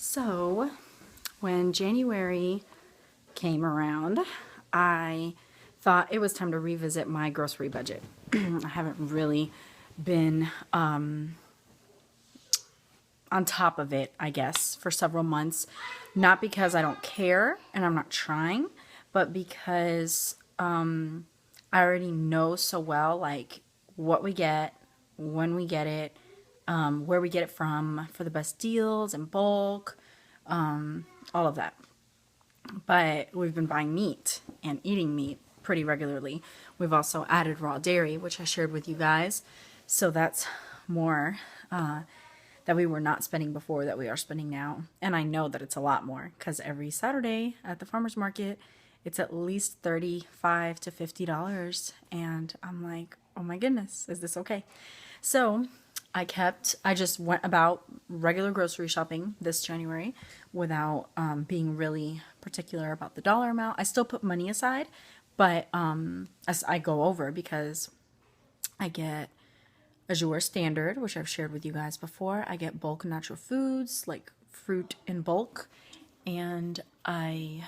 So, when January came around, I thought it was time to revisit my grocery budget. I haven't really been on top of it, I guess, for several months. Not because I don't care and I'm not trying, but because I already know so well, like, what we get, when we get it, where we get it from for the best deals and bulk, all of that. But we've been buying meat and eating meat pretty regularly. We've also added raw dairy, which I shared with you guys. So that's more that we were not spending before that we are spending now. And I know that it's a lot more because every Saturday at the farmer's market, it's at least $35 to $50. And I'm like, oh my goodness, is this okay? So I just went about regular grocery shopping this January without being really particular about the dollar amount. I still put money aside, but as I go over because I get Azure Standard, which I've shared with you guys before. I get bulk natural foods like fruit in bulk, and I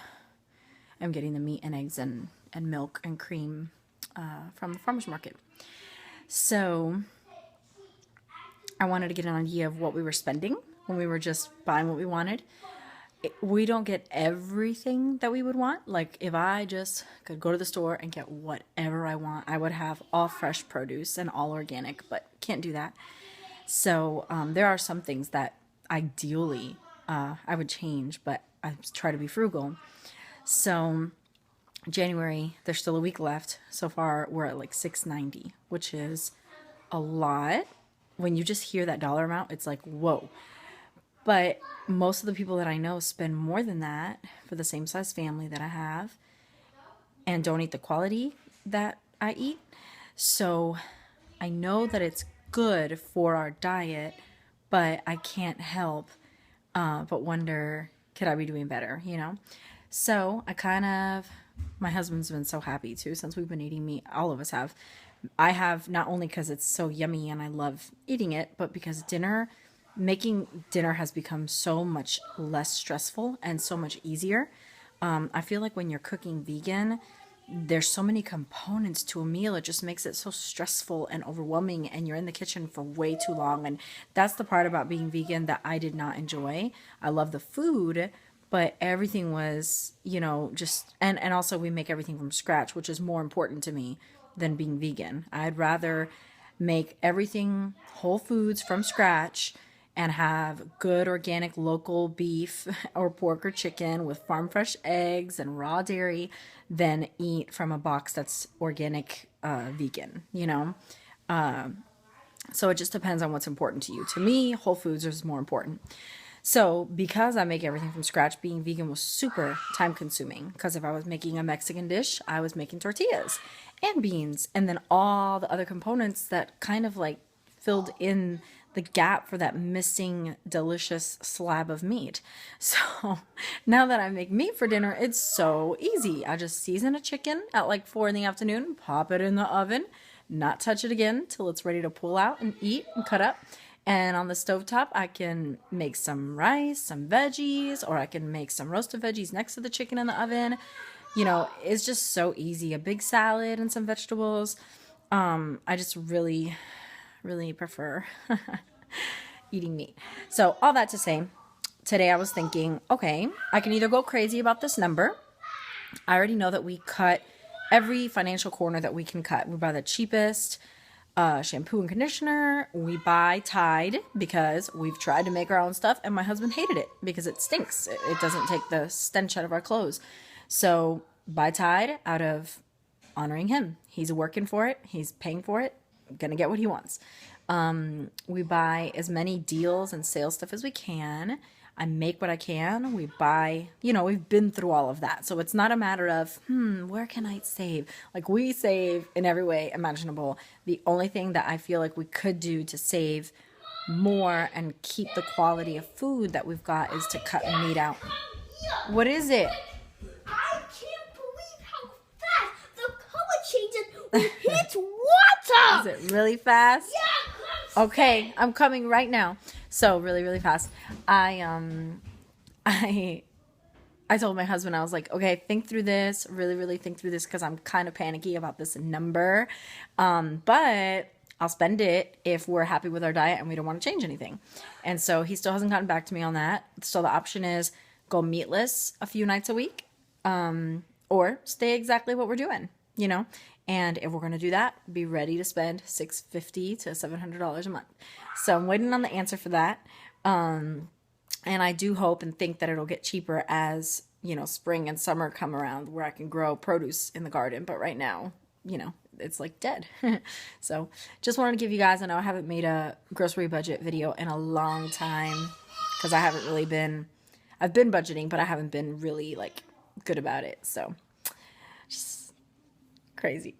am getting the meat and eggs and milk and cream from the farmer's market. So I wanted to get an idea of what we were spending when we were just buying what we wanted. We don't get everything that we would want. Like, if I just could go to the store and get whatever I want, I would have all fresh produce and all organic, but can't do that. So there are some things that ideally I would change, but I try to be frugal. So January, there's still a week left. So far, we're at like $6.90, which is a lot. When you just hear that dollar amount, it's like, whoa. But most of the people that I know spend more than that for the same size family that I have and don't eat the quality that I eat. So I know that it's good for our diet, but I can't help but wonder, could I be doing better, you know? So my husband's been so happy too since we've been eating meat. All of us have. I have, not only because it's so yummy and I love eating it, but because making dinner has become so much less stressful and so much easier. I feel like when you're cooking vegan, there's so many components to a meal. It just makes it so stressful and overwhelming, and you're in the kitchen for way too long. And that's the part about being vegan that I did not enjoy. I love the food, but everything was, and also we make everything from scratch, which is more important to me than being vegan. I'd rather make everything whole foods from scratch and have good organic local beef or pork or chicken with farm fresh eggs and raw dairy than eat from a box that's organic vegan, So it just depends on what's important to you. To me, whole foods is more important. So because I make everything from scratch, being vegan was super time consuming, because if I was making a Mexican dish, I was making tortillas and beans and then all the other components that kind of like filled in the gap for that missing delicious slab of meat. So now that I make meat for dinner, it's so easy. I just season a chicken at like 4 p.m, pop it in the oven, not touch it again till it's ready to pull out and eat and cut up. And on the stovetop, I can make some rice, some veggies, or I can make some roasted veggies next to the chicken in the oven. It's just so easy. A big salad and some vegetables. I just really, really prefer eating meat. So all that to say, today I was thinking, okay, I can either go crazy about this number. I already know that we cut every financial corner that we can cut. We buy the cheapest shampoo and conditioner. We buy Tide because we've tried to make our own stuff and my husband hated it because it stinks. It doesn't take the stench out of our clothes. So buy Tide out of honoring him. He's working for it. He's paying for it. Gonna get what he wants. We buy as many deals and sales stuff as we can. I make what I can. We buy, we've been through all of that. So it's not a matter of, where can I save? Like, we save in every way imaginable. The only thing that I feel like we could do to save more and keep the quality of food that we've got is to cut meat out. What is it? I can't believe how fast the color changes when it hits water. Is it really fast? Yeah. Okay, I'm coming right now. So really, really fast. I I I told my husband, I was like, okay, think through this, really, really think through this because I'm kind of panicky about this number. But I'll spend it if we're happy with our diet and we don't want to change anything. And so he still hasn't gotten back to me on that. So the option is go meatless a few nights a week, or stay exactly what we're doing, you know? And if we're going to do that, be ready to spend $650 to $700 a month. So I'm waiting on the answer for that. And I do hope and think that it'll get cheaper as, spring and summer come around where I can grow produce in the garden. But right now, it's like dead. So just wanted to give you guys, I know I haven't made a grocery budget video in a long time because I haven't really been, I've been budgeting, but I haven't been really like good about it. So just crazy.